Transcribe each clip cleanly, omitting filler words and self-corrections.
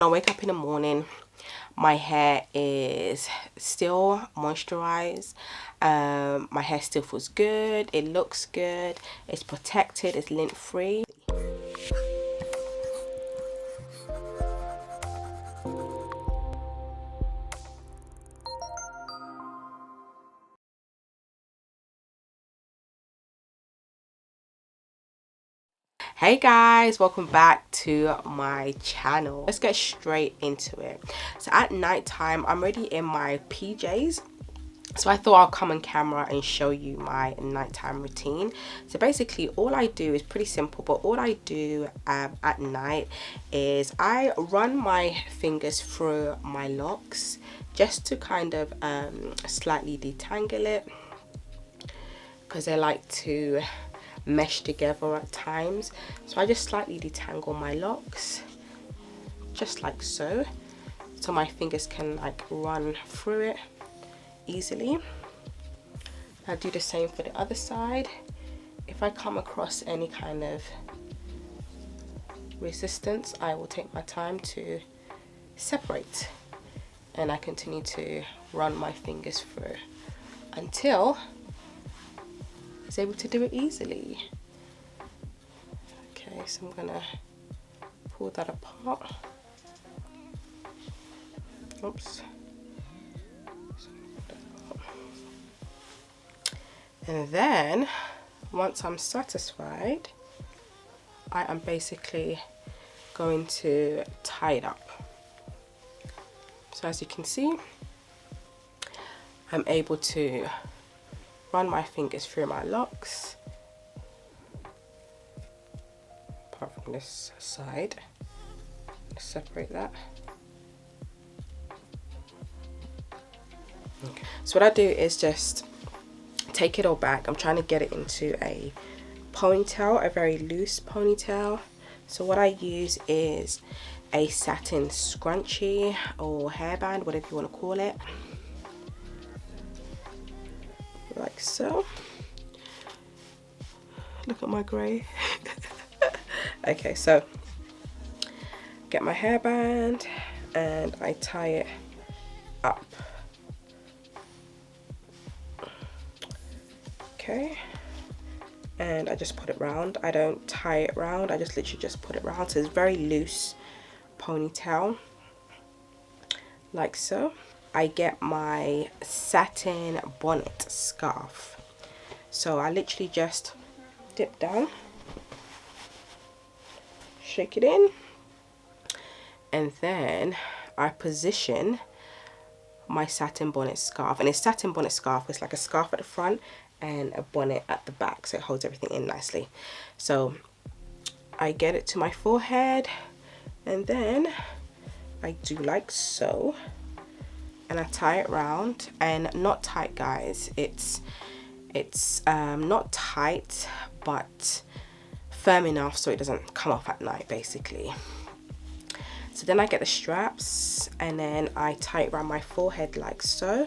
I wake up in the morning, my hair is still moisturized, my hair still feels good, it looks good, it's protected, it's lint free. Hey guys, welcome back to my channel. Let's get straight into it. So at night time, I'm already in my PJs, so I thought I'll come on camera and show you my nighttime routine. So basically all I do is pretty simple, but all I do at night is I run my fingers through my locks just to kind of slightly detangle it, because I like to mesh together at times. So I just slightly detangle my locks just like so my fingers can like run through it easily. I'll do the same for the other side. If I come across any kind of resistance, I will take my time to separate, and I continue to run my fingers through until it's able to do it easily. Okay, so I'm gonna pull that apart. Oops. And then once I'm satisfied, I am basically going to tie it up. So as you can see, I'm able to run my fingers through my locks, apart from this side. Separate that. Okay. So what I do is just take it all back. I'm trying to get it into a ponytail, a very loose ponytail. So what I use is a satin scrunchie or hairband, whatever you want to call it, like so. Look at my grey. Okay, so get my hairband and I tie it up. Okay, and I just put it round. I don't tie it round, I just literally just put it round. So it's very loose ponytail, like so. I get my satin bonnet scarf. So I literally just dip down, shake it in, and then I position my satin bonnet scarf. And it's satin bonnet scarf, it's like a scarf at the front and a bonnet at the back, so it holds everything in nicely. So I get it to my forehead, and then I do like so, and I tie it round. And not tight, guys, it's not tight, but firm enough so it doesn't come off at night basically. So then I get the straps and then I tie it around my forehead like so.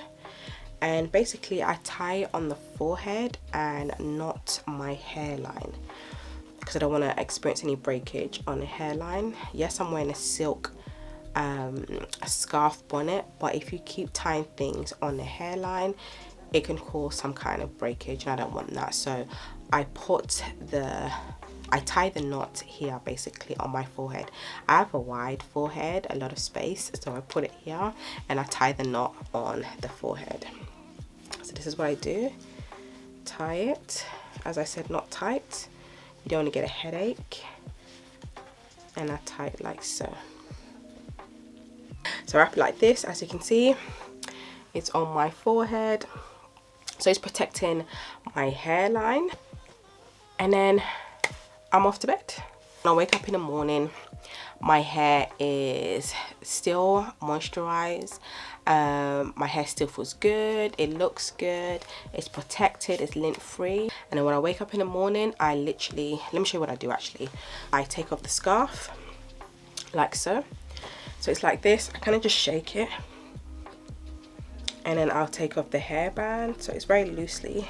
And basically I tie it on the forehead and not my hairline, because I don't want to experience any breakage on the hairline. Yes, I'm wearing a silk a scarf bonnet, but if you keep tying things on the hairline, it can cause some kind of breakage, and I don't want that. So I tie the knot here basically on my forehead. I have a wide forehead, a lot of space, so I put it here and I tie the knot on the forehead. So this is what I do. Tie it, as I said, not tight. You don't want to get a headache. And I tie it like so. So I wrap it like this. As you can see, it's on my forehead, so it's protecting my hairline. And then I'm off to bed. When I wake up in the morning, my hair is still moisturized, my hair still feels good, it looks good, it's protected, it's lint free. And then when I wake up in the morning, I literally, let me show you what I do actually. I take off the scarf like so. So it's like this. I kind of just shake it, and then I'll take off the hairband, so it's very loosely,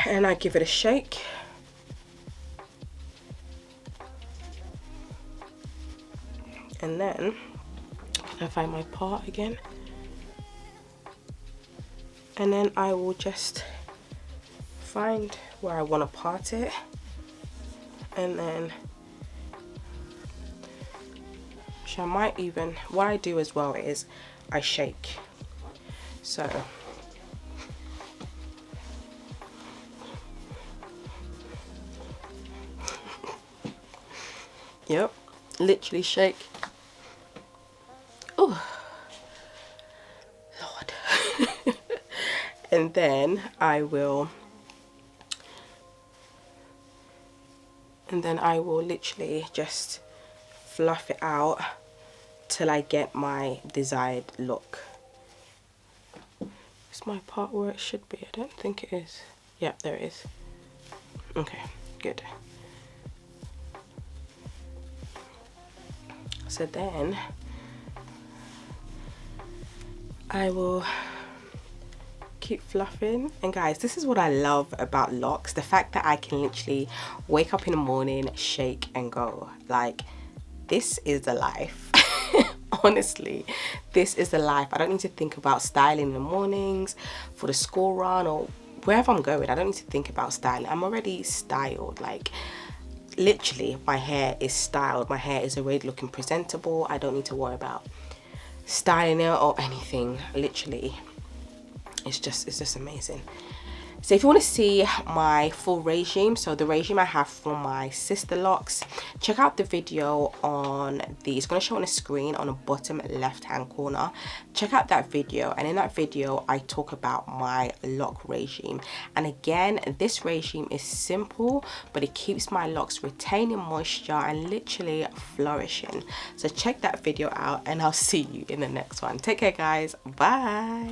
and I give it a shake. And then I find my part again, and then I will just find where I want to part it, and then I might even, what I do as well is I shake. So yep, literally shake. Oh Lord. And then I will literally just fluff it out till I get my desired look. Is my part where it should be? I don't think it is. Yep, there it is. Okay, good. So then I will keep fluffing. And guys, this is what I love about locks, the fact that I can literally wake up in the morning, shake and go. Like, this is the life. Honestly, this is the life. I don't need to think about styling in the mornings for the school run or wherever I'm going. I don't need to think about styling. I'm already styled. Like, literally, my hair is styled. My hair is already looking presentable. I don't need to worry about styling it or anything. Literally, it's just amazing. So if you want to see my full regime, so the regime I have for my sister locks, check out the video on the, it's going to show on the screen on the bottom left hand corner. Check out that video, and in that video I talk about my lock regime. And again, this regime is simple, but it keeps my locks retaining moisture and literally flourishing. So check that video out, and I'll see you in the next one. Take care guys, bye.